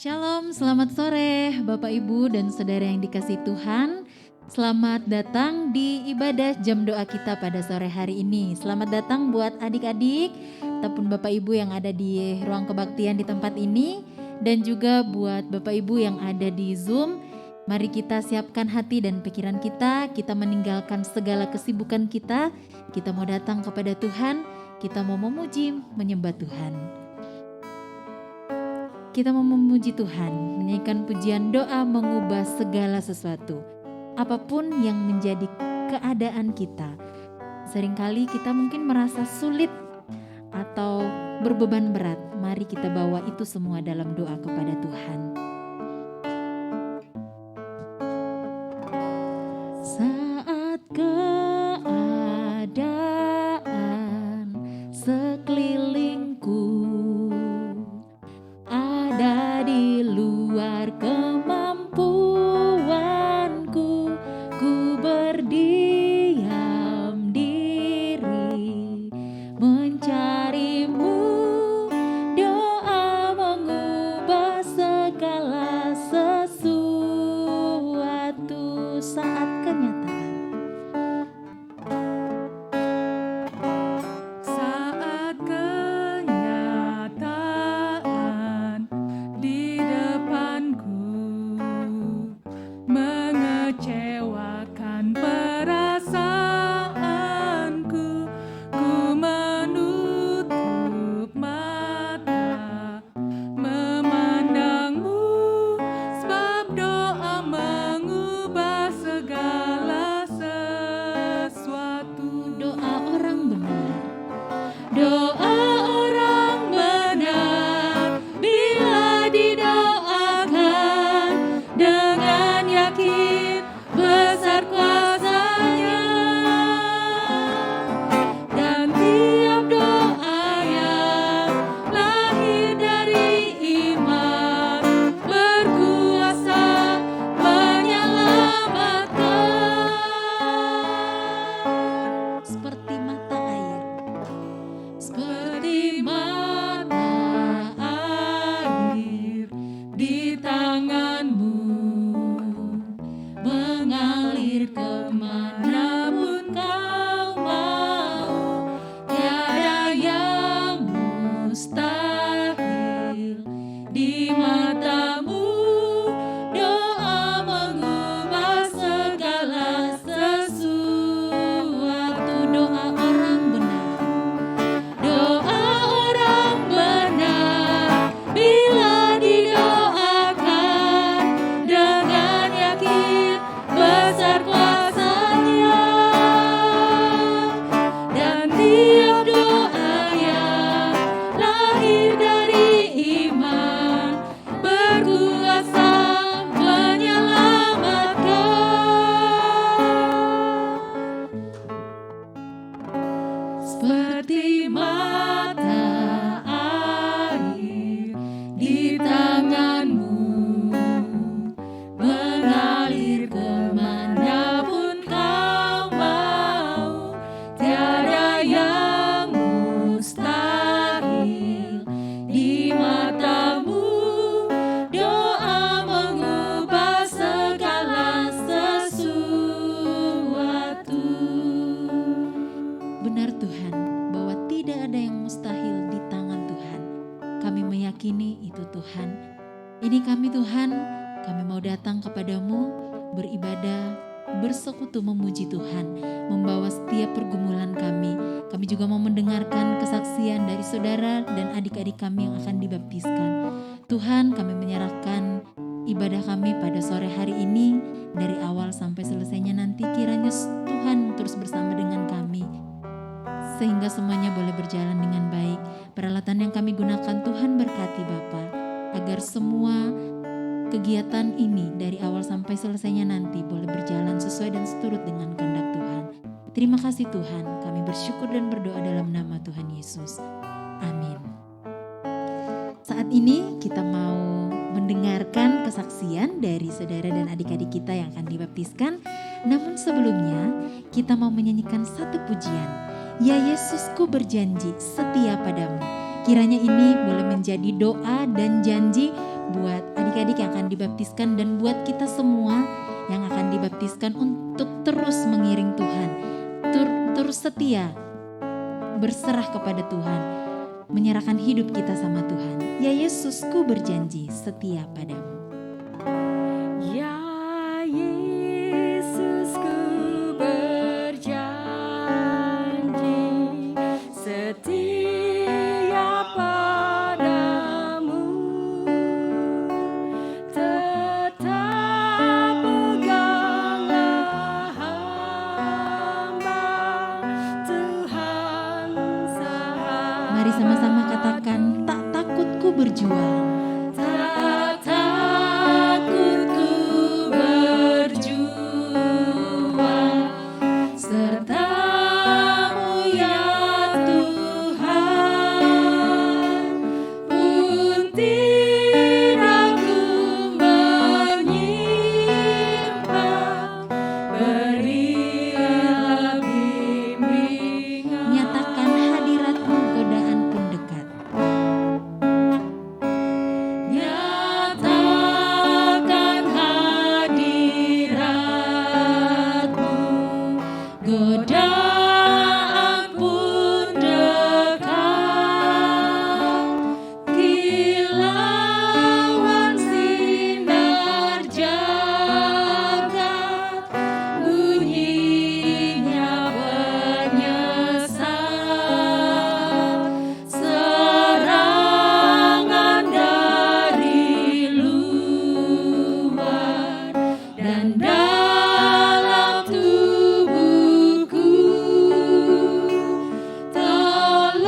Shalom, selamat sore Bapak Ibu dan Saudara yang dikasihi Tuhan. Selamat datang di ibadah jam doa kita pada sore hari ini. Selamat datang buat adik-adik ataupun Bapak Ibu yang ada di ruang kebaktian di tempat ini. Dan juga buat Bapak Ibu yang ada di Zoom. Mari kita siapkan hati dan pikiran kita meninggalkan segala kesibukan kita mau datang kepada Tuhan, kita mau memuji, menyembah Tuhan. Kita mau memuji Tuhan, menyanyikan pujian doa mengubah segala sesuatu. Apapun yang menjadi keadaan kita. Seringkali kita mungkin merasa sulit atau berbeban berat. Mari kita bawa itu semua dalam doa kepada Tuhan. Saat keadaan sekelilingku ada di luar kemampuanku, ku berdiam diri mencarimu. Doa mengubah segala sesuatu saat kenyataan. Saat kenyataan di depanku mengecewakan perasaanku, ku menutup mata memandangmu, sebab doa mengubah segala sesuatu. Doa orang benar. Doa orang benar bila didoakan dengan yakin besar kuasanya, dan tiap doa yang lahir dari iman berkuasa menyelamatkan. Seperti mata air, Seperti mata air di tanganmu, mengalir kemanapun kau mau. Tiada yang mustahil di matamu. Doa mengubah segala sesuatu. doa orang benar. Doa orang benar bila didoakan dengan yakin besar kuasanya, dan tiap doa yang lahir dari iman berkuasa menyelamatkan. Seperti mata air di tanganmu, mengalir kemanapun kau mau. Tiada yang mustahil di matamu. Doa mengubah segala sesuatu. Benar Tuhan, bahwa tidak ada yang mustahil di tangan Tuhan. Kami meyakini itu Tuhan. Ini kami Tuhan, kami mau datang kepadamu, beribadah, bersekutu memuji Tuhan, membawa setiap pergumulan kami. Kami juga mau mendengarkan kesaksian dari saudara dan adik-adik kami yang akan dibaptiskan. Tuhan, kami menyerahkan ibadah kami pada sore hari ini, dari awal sampai selesainya nanti, kiranya Tuhan terus bersama dengan kami, sehingga semuanya boleh berjalan dengan baik. Peralatan yang kami gunakan Tuhan berkati Bapa, agar semua kegiatan ini dari awal sampai selesainya nanti boleh berjalan sesuai dan seturut dengan kehendak Tuhan. Terima kasih Tuhan, kami bersyukur dan berdoa dalam nama Tuhan Yesus. Amin. Saat ini kita mau mendengarkan kesaksian dari saudara dan adik-adik kita yang akan dibaptiskan. Namun sebelumnya kita mau menyanyikan satu pujian. Ya Yesusku berjanji setia padamu. Kiranya ini boleh menjadi doa dan janji buat adik-adik yang akan dibaptiskan dan buat kita semua yang akan dibaptiskan untuk terus mengiring Tuhan, terus setia, berserah kepada Tuhan, menyerahkan hidup kita sama Tuhan. Ya Yesus, ku berjanji setia padamu. Ya Yesus, ku berjanji setia padamu, tetap peganglah hamba Tuhan sahaya. Mari sama-sama katakan, tak takut ku berjuang. Tak takut ku berjuang serta-Mu ya Tuhan, pun tidak ku menyimpang, berilah bimbingan. Nyatakan hadirat-Mu, godaan pun dekat. Nyatakan hadirat-Mu, godaan pun dekat, kilauan sinar jagat, bunyinya penyesal, serangan dari luar dan dalam tubuhku.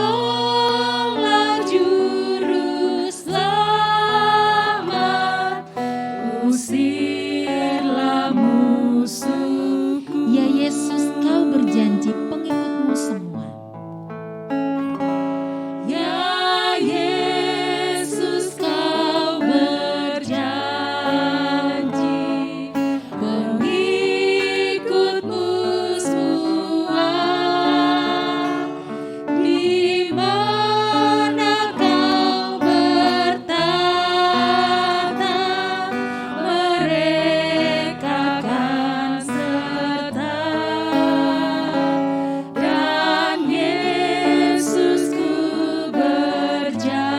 Tolonglah juru selamat, usirlah musuhku. Ya Yesus, Kau berjanji pengikut-Mu semua. Ya Yesus, Kau berjanji pengikut-Mu semua, di mana Kau bertata, mereka akan serta. Dan Yesus, ku berjanji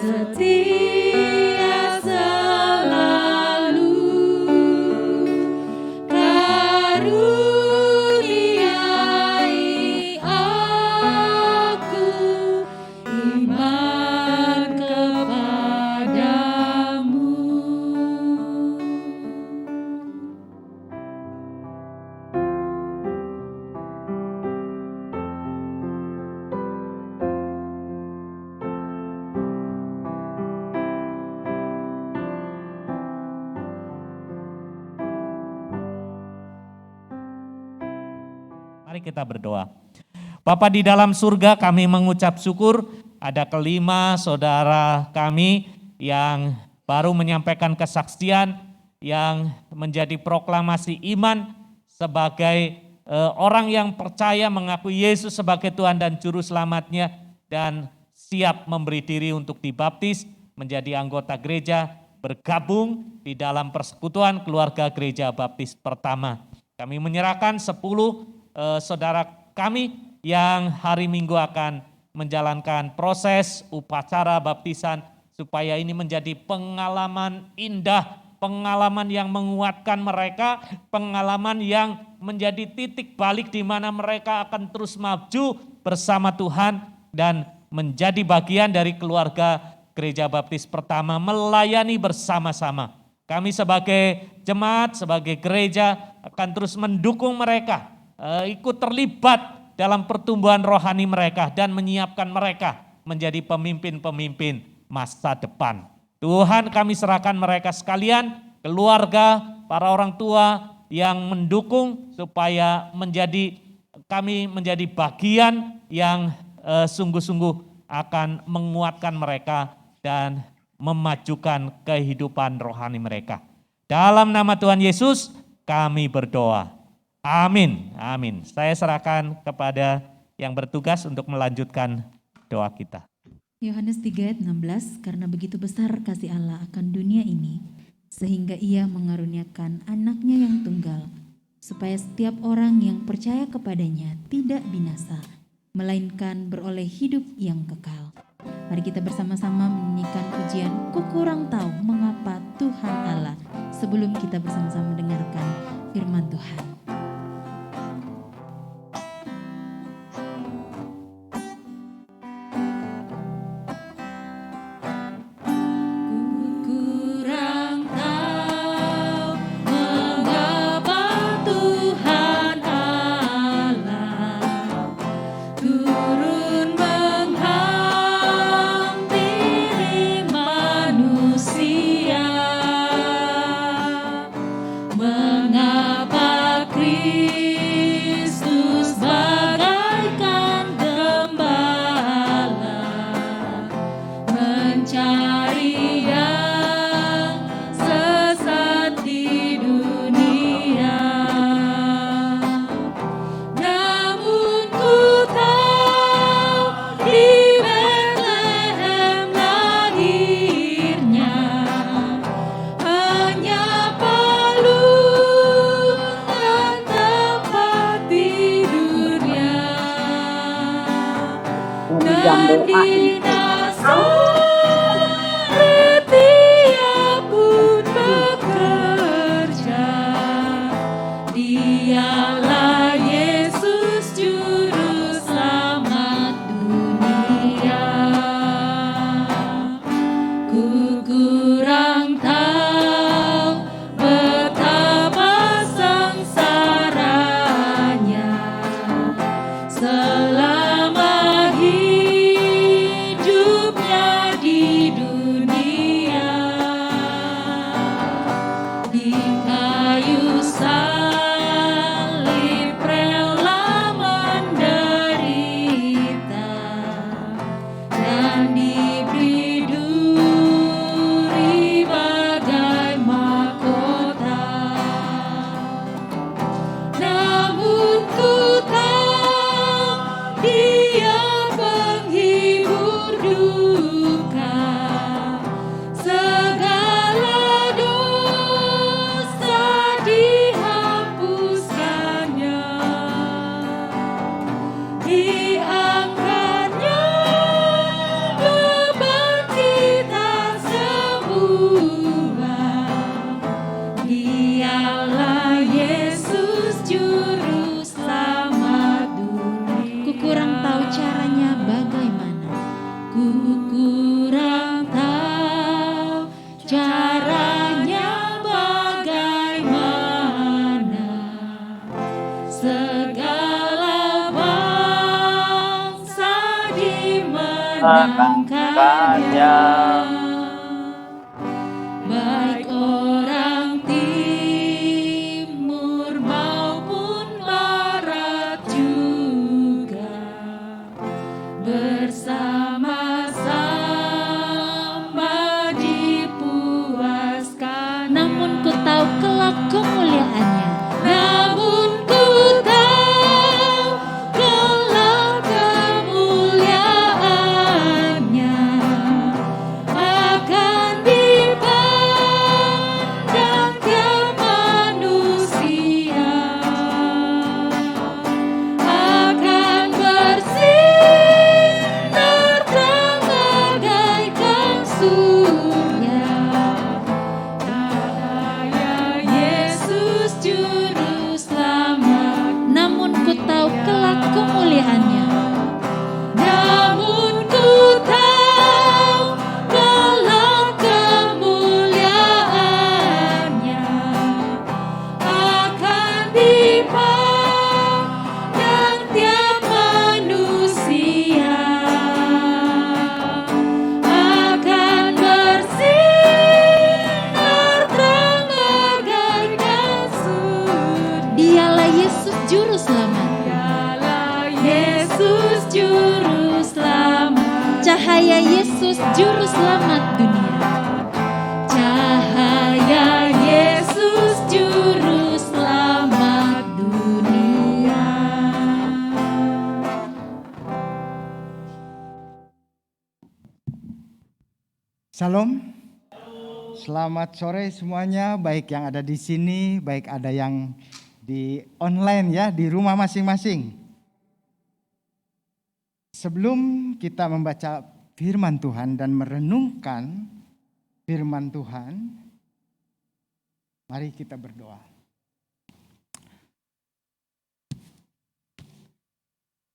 setia selalu, karuniai aku iman kepadamu. Mari kita berdoa. Bapa di dalam surga, kami mengucap syukur ada kelima saudara kami yang baru menyampaikan kesaksian yang menjadi proklamasi iman sebagai orang yang percaya mengakui Yesus sebagai Tuhan dan Juru Selamatnya dan siap memberi diri untuk dibaptis menjadi anggota gereja, bergabung di dalam persekutuan keluarga gereja baptis pertama. Kami menyerahkan 10 saudara kami yang hari Minggu akan menjalankan proses upacara baptisan supaya ini menjadi pengalaman indah, pengalaman yang menguatkan mereka, pengalaman yang menjadi titik balik di mana mereka akan terus maju bersama Tuhan dan menjadi bagian dari keluarga gereja baptis pertama, melayani bersama-sama. Kami sebagai jemaat, sebagai gereja akan terus mendukung mereka, ikut terlibat dalam pertumbuhan rohani mereka dan menyiapkan mereka menjadi pemimpin-pemimpin masa depan. Tuhan, kami serahkan mereka sekalian, keluarga, para orang tua yang mendukung supaya kami menjadi bagian yang sungguh-sungguh akan menguatkan mereka dan memajukan kehidupan rohani mereka. Dalam nama Tuhan Yesus kami berdoa. Amin, amin. Saya serahkan kepada yang bertugas untuk melanjutkan doa kita. Yohanes 3 ayat 16, karena begitu besar kasih Allah akan dunia ini, sehingga ia mengaruniakan anaknya yang tunggal, supaya setiap orang yang percaya kepadanya tidak binasa, melainkan beroleh hidup yang kekal. Mari kita bersama-sama menyanyikan pujian Ku kurang tahu mengapa Tuhan Allah, sebelum kita bersama-sama mendengarkan firman Tuhan. Kurang tahu mengapa Tuhan Allah turun menghampiri manusia. Mengapa Kristus bagaikan gembala mencari yang sesat di dunia. Namun ku tahu di Betlehem lahirnya, hanya palu dan tempat tidurnya. Dan di Nazaret Dia pun bekerja. Dialah Yesus Juru Selamat dunia. Ku kurang tahu betapa sengsaranya selama hidupnya di dunia. Di kayu salib rela menderita dan diberi duri bagai mahkota. Namun ku tahu Dia penghibur duka, segala dosa dihapuskannya. Diangkatnya beban kita semua. Dialah Yesus Juru Selamat dunia. Ku kurang tahu caranya bagaimana. Ku kurang tahu caranya bagaimana. Segala bangsa dimenangkannya. Baik orang timur maupun barat juga bersama-sama dipuaskan. Namun ku tahu kelak kemuliaannya. Namun ku tahu kelak kemuliaannya akan dipandang tiap manusia, akan bersinar terang bagaikan surya. Cahaya Yesus Juru Selamat. Namun ku tahu kelak kemuliaannya. Namun ku tahu kelak kemuliaannya akan dipandang tiap manusia, akan bersinar terang bagaikan surya. Dialah Yesus Juru Selamat. Dialah Yesus Juru Selamat. Cahaya Yesus Juru Selamat dunia. Cahaya Yesus Juru Selamat dunia. Shalom. Selamat sore semuanya, baik yang ada di sini, baik ada yang di online ya, di rumah masing-masing. Sebelum kita membaca firman Tuhan dan merenungkan firman Tuhan, mari kita berdoa.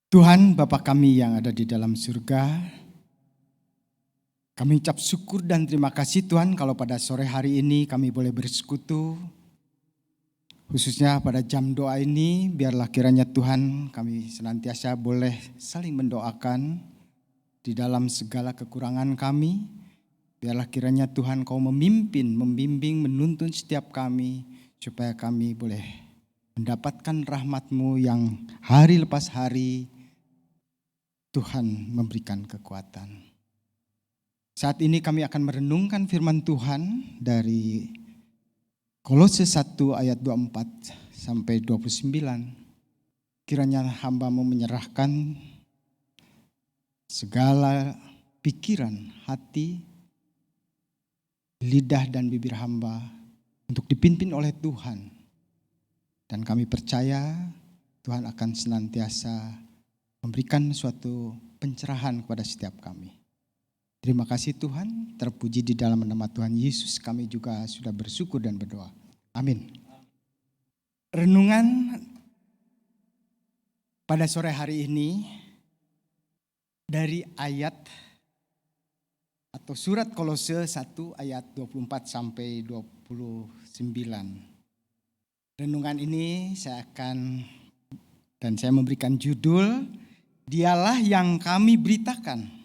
Tuhan Bapa kami yang ada di dalam surga, kami ucap syukur dan terima kasih Tuhan kalau pada sore hari ini kami boleh bersekutu. Khususnya pada jam doa ini, biarlah kiranya Tuhan kami senantiasa boleh saling mendoakan di dalam segala kekurangan kami. Biarlah kiranya Tuhan Kau memimpin, membimbing, menuntun setiap kami supaya kami boleh mendapatkan rahmat-Mu yang hari lepas hari Tuhan memberikan kekuatan. Saat ini kami akan merenungkan firman Tuhan dari Kolose 1 ayat 24 sampai 29. Kiranya hamba-Mu menyerahkan segala pikiran, hati, lidah dan bibir hamba untuk dipimpin oleh Tuhan. Dan kami percaya Tuhan akan senantiasa memberikan suatu pencerahan kepada setiap kami. Terima kasih Tuhan, terpuji di dalam nama Tuhan Yesus kami juga sudah bersyukur dan berdoa. Amin. Renungan pada sore hari ini dari ayat atau surat Kolose 1 ayat 24 sampai 29. Renungan ini saya memberikan judul, Dialah yang kami beritakan.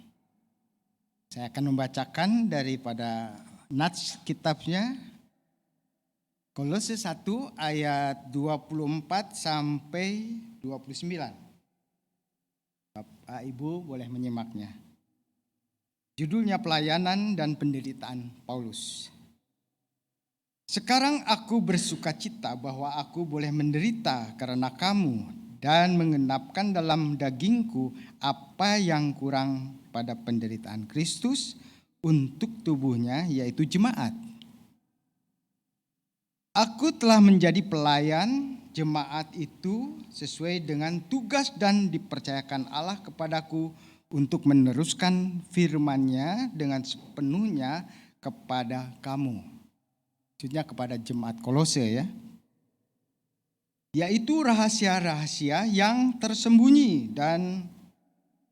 Saya akan membacakan daripada nats kitabnya Kolose 1 ayat 24 sampai 29. Bapak Ibu boleh menyimaknya. Judulnya pelayanan dan penderitaan Paulus. Sekarang aku bersukacita bahwa aku boleh menderita karena kamu dan mengenapkan dalam dagingku apa yang kurang pada penderitaan Kristus untuk tubuhnya, yaitu jemaat. Aku telah menjadi pelayan jemaat itu sesuai dengan tugas dan dipercayakan Allah kepadaku untuk meneruskan firman-Nya dengan sepenuhnya kepada kamu. Maksudnya kepada jemaat Kolose ya. Yaitu rahasia-rahasia yang tersembunyi dan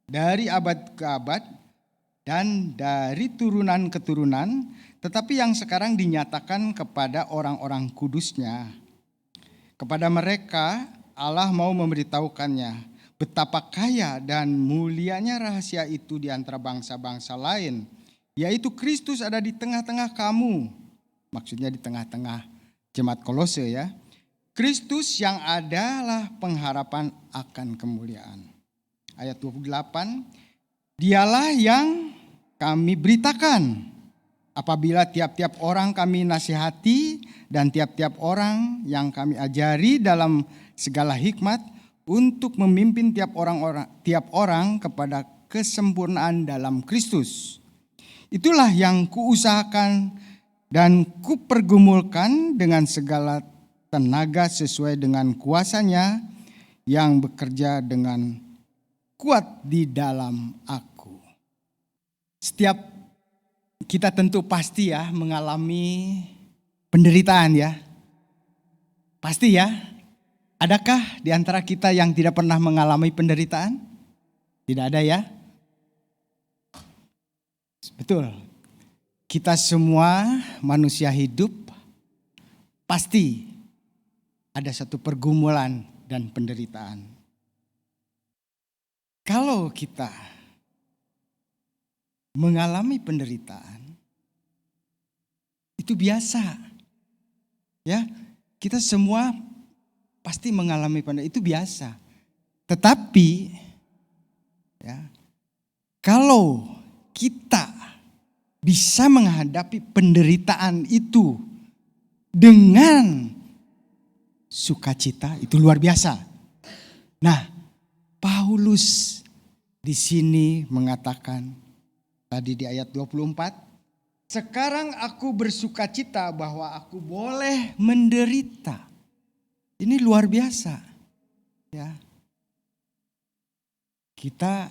dari abad ke abad dan dari turunan ke turunan, tetapi yang sekarang dinyatakan kepada orang-orang kudusnya. Kepada mereka Allah mau memberitahukannya betapa kaya dan mulianya rahasia itu di antara bangsa-bangsa lain, yaitu Kristus ada di tengah-tengah kamu. Maksudnya di tengah-tengah jemaat Kolose ya. Kristus yang adalah pengharapan akan kemuliaan. Ayat 28, Dialah yang kami beritakan apabila tiap-tiap orang kami nasihati dan tiap-tiap orang yang kami ajari dalam segala hikmat untuk memimpin tiap orang kepada kesempurnaan dalam Kristus. Itulah yang kuusahakan dan kupergumulkan dengan segala tenaga sesuai dengan kuasa-Nya yang bekerja dengan kuat di dalam aku. Setiap kita tentu pasti ya mengalami penderitaan ya. Pasti ya. Adakah di antara kita yang tidak pernah mengalami penderitaan? Tidak ada ya. Betul. Kita semua manusia hidup pasti ada satu pergumulan dan penderitaan. Kalau kita mengalami penderitaan, itu biasa. Ya, kita semua pasti mengalami penderitaan, itu biasa. Tetapi ya, kalau kita bisa menghadapi penderitaan itu dengan sukacita, itu luar biasa. Nah, Paulus di sini mengatakan tadi di ayat 24, Sekarang aku bersuka cita bahwa aku boleh menderita. Ini luar biasa. Ya. Kita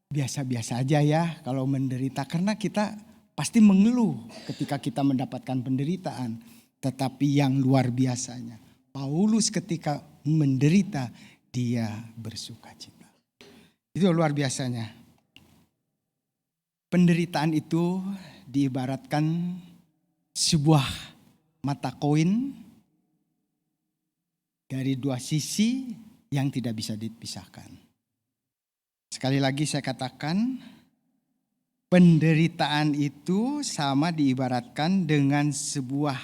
biasa-biasa aja ya kalau menderita, karena kita pasti mengeluh ketika kita mendapatkan penderitaan. Tetapi yang luar biasanya, Paulus ketika menderita, dia bersuka cita. Itu luar biasanya. Penderitaan itu diibaratkan sebuah mata koin dari dua sisi yang tidak bisa dipisahkan. Sekali lagi saya katakan, penderitaan itu sama diibaratkan dengan sebuah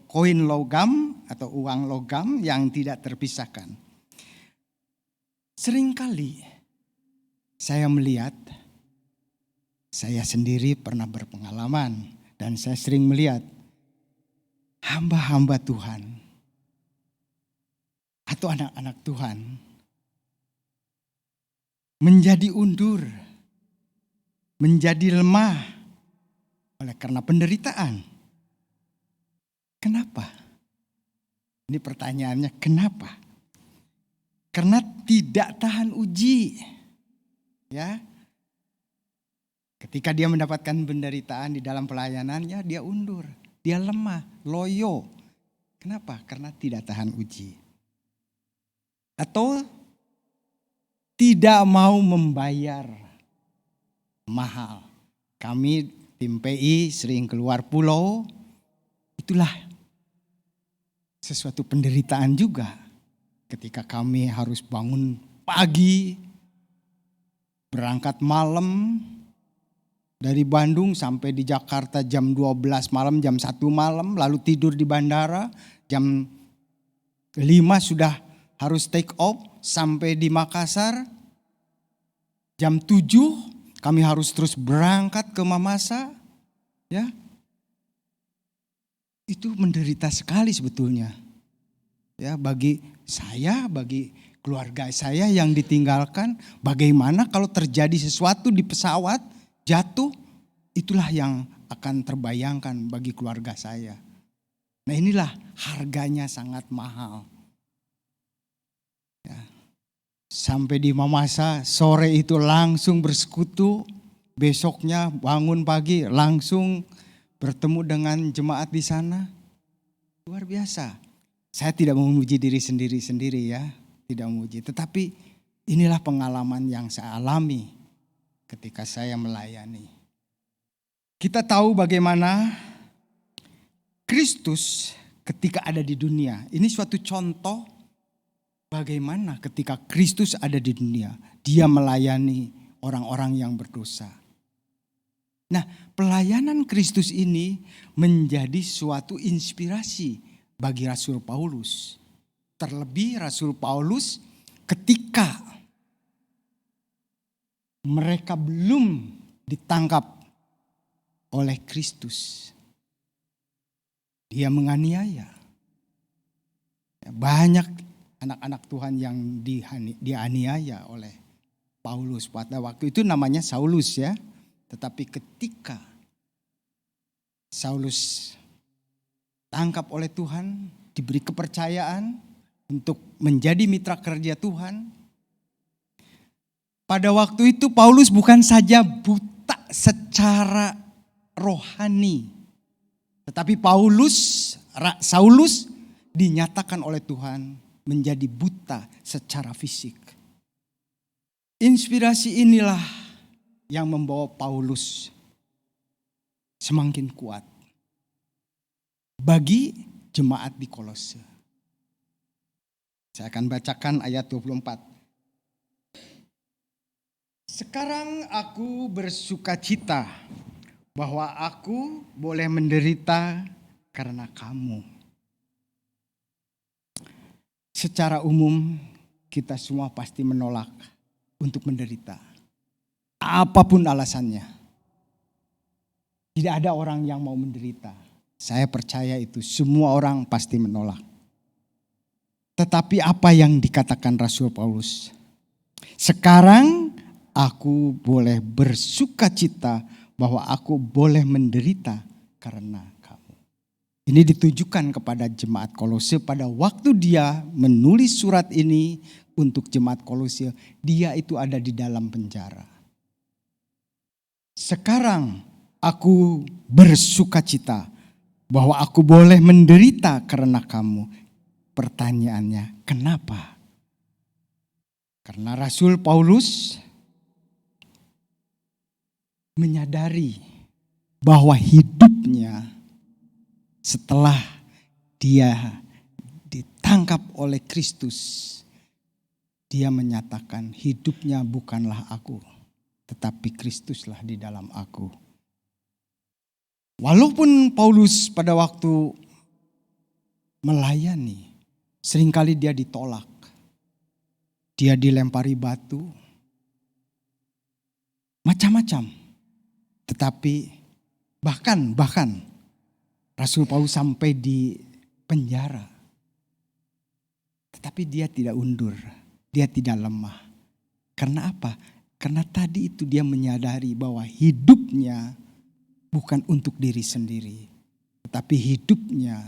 koin logam atau uang logam yang tidak terpisahkan. Seringkali saya melihat, saya sendiri pernah berpengalaman dan saya sering melihat hamba-hamba Tuhan atau anak-anak Tuhan menjadi undur, menjadi lemah oleh karena penderitaan. Kenapa? Ini pertanyaannya, kenapa? Karena tidak tahan uji. Ya. Ketika dia mendapatkan penderitaan di dalam pelayanannya, dia undur, dia lemah, loyo. Kenapa? Karena tidak tahan uji. Atau tidak mau membayar mahal. Kami tim PI sering keluar pulau, itulah sesuatu penderitaan juga. Ketika kami harus bangun pagi, berangkat malam, dari Bandung sampai di Jakarta jam 12 malam, jam 1 malam, lalu tidur di bandara, jam 5 sudah harus take off sampai di Makassar. Jam 7 kami harus terus berangkat ke Mamasa. Ya. Itu menderita sekali sebetulnya. Ya, bagi saya, bagi keluarga saya yang ditinggalkan, bagaimana kalau terjadi sesuatu di pesawat, jatuh, itulah yang akan terbayangkan bagi keluarga saya. Nah, inilah harganya sangat mahal. Ya. Sampai di Mamasa, sore itu langsung bersekutu, besoknya bangun pagi langsung bertemu dengan jemaat di sana. Luar biasa. Saya tidak memuji diri sendiri ya, tidak memuji. Tetapi inilah pengalaman yang saya alami ketika saya melayani. Kita tahu bagaimana Kristus ketika ada di dunia. Ini suatu contoh bagaimana ketika Kristus ada di dunia, dia melayani orang-orang yang berdosa. Nah, pelayanan Kristus ini menjadi suatu inspirasi bagi Rasul Paulus. Terlebih Rasul Paulus ketika mereka belum ditangkap oleh Kristus, dia menganiaya. Banyak anak-anak Tuhan yang dianiaya oleh Paulus. Pada waktu itu namanya Saulus ya. Tetapi ketika Saulus tangkap oleh Tuhan, diberi kepercayaan untuk menjadi mitra kerja Tuhan. Pada waktu itu Paulus bukan saja buta secara rohani. Tetapi Saulus dinyatakan oleh Tuhan menjadi buta secara fisik. Inspirasi inilah yang membawa Paulus semakin kuat bagi jemaat di Kolose. Saya akan bacakan ayat 24. Sekarang aku bersuka cita bahwa aku boleh menderita karena kamu. Secara umum kita semua pasti menolak untuk menderita. Apapun alasannya. Tidak ada orang yang mau menderita. Saya percaya itu semua orang pasti menolak. Tetapi apa yang dikatakan Rasul Paulus? Sekarang aku boleh bersuka cita bahwa aku boleh menderita karena kamu. Ini ditujukan kepada jemaat Kolose pada waktu dia menulis surat ini untuk jemaat Kolose. Dia itu ada di dalam penjara. Sekarang aku bersukacita bahwa aku boleh menderita karena kamu. Pertanyaannya, kenapa? Karena Rasul Paulus menyadari bahwa hidupnya setelah dia ditangkap oleh Kristus, dia menyatakan hidupnya bukanlah aku, tetapi Kristuslah di dalam aku. Walaupun Paulus pada waktu melayani, seringkali dia ditolak. Dia dilempari batu, macam-macam. Tetapi bahkan Rasul Paulus sampai di penjara. Tetapi dia tidak undur, dia tidak lemah. Karena apa? Karena tadi itu dia menyadari bahwa hidupnya bukan untuk diri sendiri. Tetapi hidupnya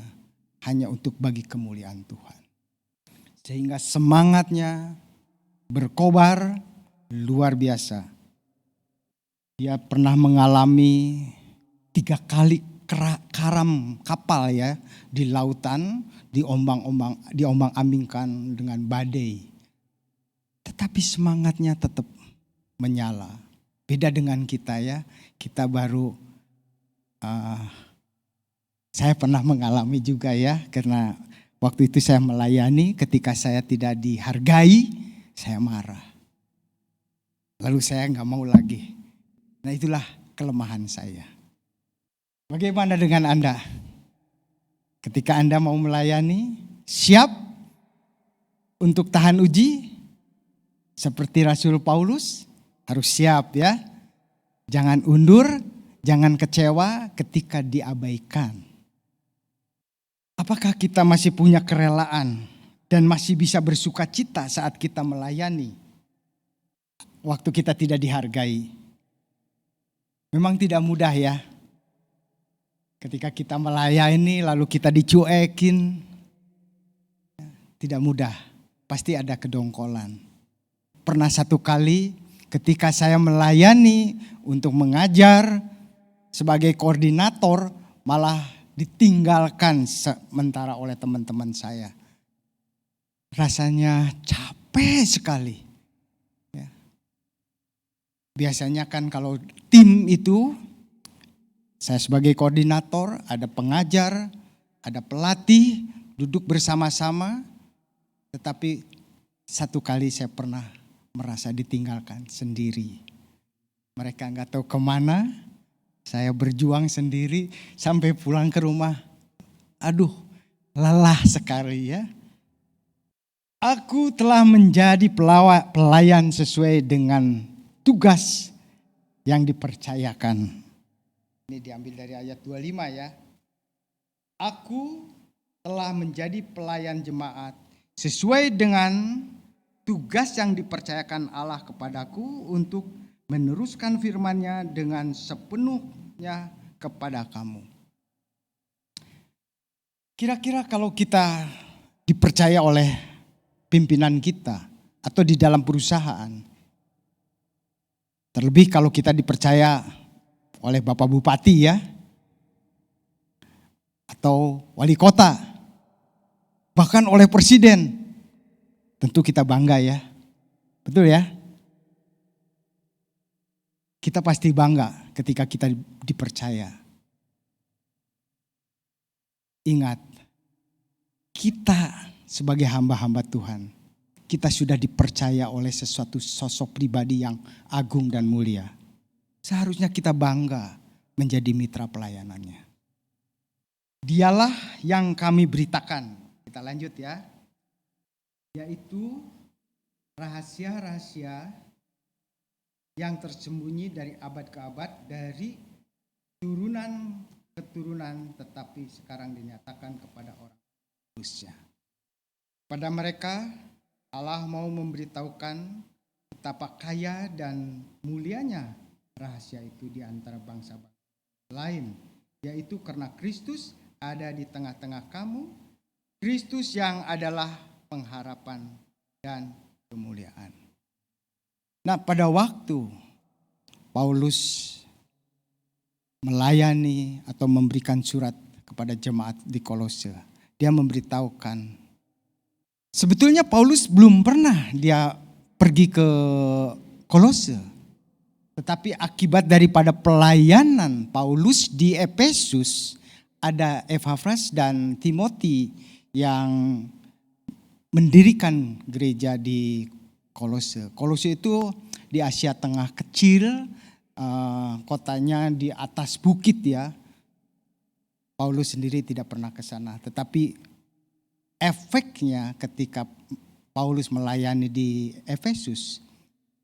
hanya untuk bagi kemuliaan Tuhan. Sehingga semangatnya berkobar luar biasa. Dia pernah mengalami 3 kali karam kapal ya di lautan, diombang-ambingkan dengan badai. Tetapi semangatnya tetap menyala. Beda dengan kita ya, kita baru saya pernah mengalami juga ya, karena waktu itu saya melayani, ketika saya tidak dihargai, saya marah. Lalu saya nggak mau lagi. Nah itulah kelemahan saya. Bagaimana dengan Anda? Ketika Anda mau melayani, siap untuk tahan uji? Seperti Rasul Paulus, harus siap ya. Jangan undur, jangan kecewa ketika diabaikan. Apakah kita masih punya kerelaan dan masih bisa bersuka cita saat kita melayani? Waktu kita tidak dihargai. Memang tidak mudah ya. Ketika kita melayani lalu kita dicuekin. Tidak mudah. Pasti ada kedongkolan. Pernah satu kali ketika saya melayani untuk mengajar sebagai koordinator, malah ditinggalkan sementara oleh teman-teman saya. Rasanya capek sekali. Ya. Biasanya kan kalau tim itu, saya sebagai koordinator, ada pengajar, ada pelatih, duduk bersama-sama. Tetapi satu kali saya pernah merasa ditinggalkan sendiri. Mereka nggak tahu kemana. Saya berjuang sendiri sampai pulang ke rumah. Aduh, lelah sekali ya. Aku telah menjadi pelayan sesuai dengan tugas yang dipercayakan. Ini diambil dari ayat 25 ya. Aku telah menjadi pelayan jemaat sesuai dengan tugas yang dipercayakan Allah kepadaku untuk meneruskan firman-Nya dengan sepenuhnya kepada kamu. Kira-kira kalau kita dipercaya oleh pimpinan kita atau di dalam perusahaan, terlebih kalau kita dipercaya oleh Bapak Bupati ya, atau wali kota, bahkan oleh presiden, tentu kita bangga ya, betul ya? Kita pasti bangga ketika kita dipercaya. Ingat, kita sebagai hamba-hamba Tuhan, kita sudah dipercaya oleh sesuatu sosok pribadi yang agung dan mulia. Seharusnya kita bangga menjadi mitra pelayanannya. Dialah yang kami beritakan. Kita lanjut ya. Yaitu rahasia-rahasia yang tersembunyi dari abad ke abad, dari turunan ke turunan, tetapi sekarang dinyatakan kepada orang kudusnya. Pada mereka Allah mau memberitahukan betapa kaya dan mulianya rahasia itu di antara bangsa-bangsa lain, yaitu karena Kristus ada di tengah-tengah kamu, Kristus yang adalah pengharapan dan kemuliaan. Nah, pada waktu Paulus melayani atau memberikan surat kepada jemaat di Kolose, dia memberitahukan, sebetulnya Paulus belum pernah dia pergi ke Kolose. Tetapi akibat daripada pelayanan Paulus di Efesus, ada Epafras dan Timoti yang mendirikan gereja di Kolose. Kolose itu di Asia Tengah kecil, kotanya di atas bukit ya. Paulus sendiri tidak pernah ke sana, tetapi efeknya ketika Paulus melayani di Efesus,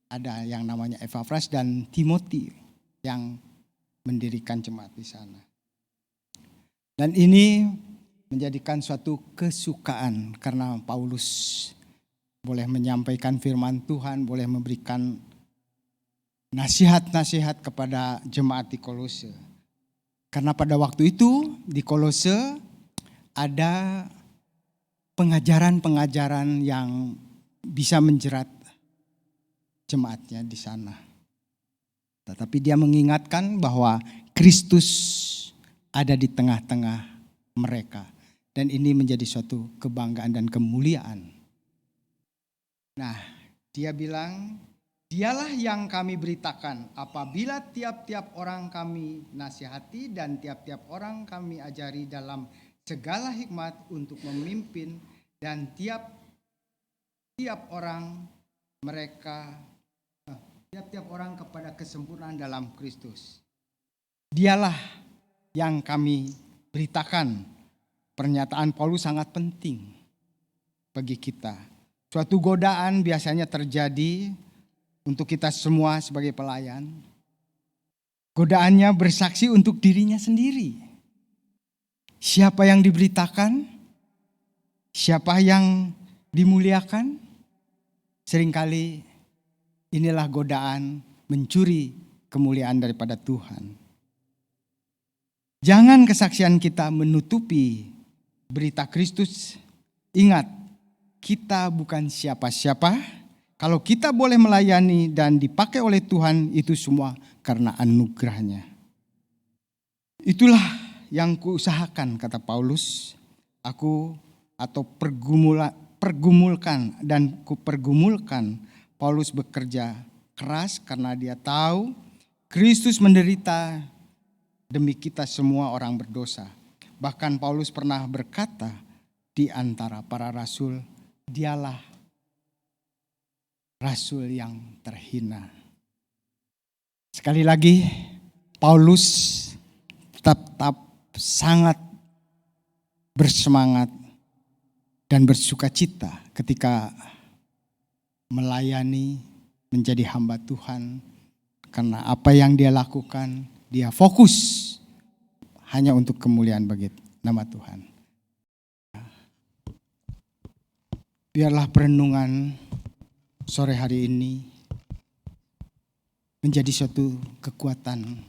ada yang namanya Epafras dan Timoti yang mendirikan jemaat di sana. Dan ini menjadikan suatu kesukaan karena Paulus boleh menyampaikan firman Tuhan, boleh memberikan nasihat-nasihat kepada jemaat di Kolose. Karena pada waktu itu di Kolose ada pengajaran-pengajaran yang bisa menjerat jemaatnya di sana. Tetapi dia mengingatkan bahwa Kristus ada di tengah-tengah mereka. Dan ini menjadi suatu kebanggaan dan kemuliaan. Nah, dia bilang, dialah yang kami beritakan apabila tiap-tiap orang kami nasihati dan tiap-tiap orang kami ajari dalam segala hikmat untuk memimpin dan tiap-tiap orang kepada kesempurnaan dalam Kristus. Dialah yang kami beritakan. Pernyataan Paulus sangat penting bagi kita. Suatu godaan biasanya terjadi untuk kita semua sebagai pelayan. Godaannya bersaksi untuk dirinya sendiri. Siapa yang diberitakan? Siapa yang dimuliakan? Seringkali inilah godaan mencuri kemuliaan daripada Tuhan. Jangan kesaksian kita menutupi berita Kristus. Ingat, kita bukan siapa-siapa. Kalau kita boleh melayani dan dipakai oleh Tuhan, itu semua karena anugerahnya. Itulah yang kuusahakan, kata Paulus. Aku atau pergumulkan dan kupergumulkan. Paulus bekerja keras karena dia tahu Kristus menderita demi kita semua orang berdosa. Bahkan Paulus pernah berkata di antara para rasul, dialah rasul yang terhina. Sekali lagi, Paulus tetap sangat bersemangat dan bersukacita ketika melayani, menjadi hamba Tuhan. Karena apa yang dia lakukan, dia fokus hanya untuk kemuliaan bagi nama Tuhan. Biarlah perenungan sore hari ini menjadi suatu kekuatan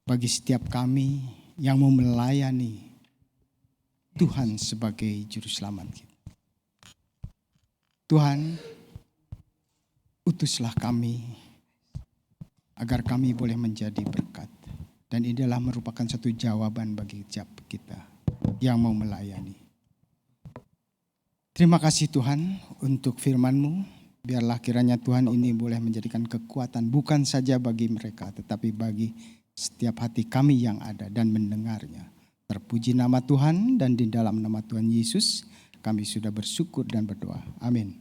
bagi setiap kami yang mau melayani Tuhan sebagai juru selamat kita. Tuhan, utuslah kami agar kami boleh menjadi berkat. Dan ini adalah merupakan satu jawaban bagi setiap kita yang mau melayani. Terima kasih Tuhan untuk firman-Mu. Biarlah kiranya Tuhan ini boleh menjadikan kekuatan bukan saja bagi mereka, tetapi bagi setiap hati kami yang ada dan mendengarnya. Terpuji nama Tuhan, dan di dalam nama Tuhan Yesus kami sudah bersyukur dan berdoa. Amin.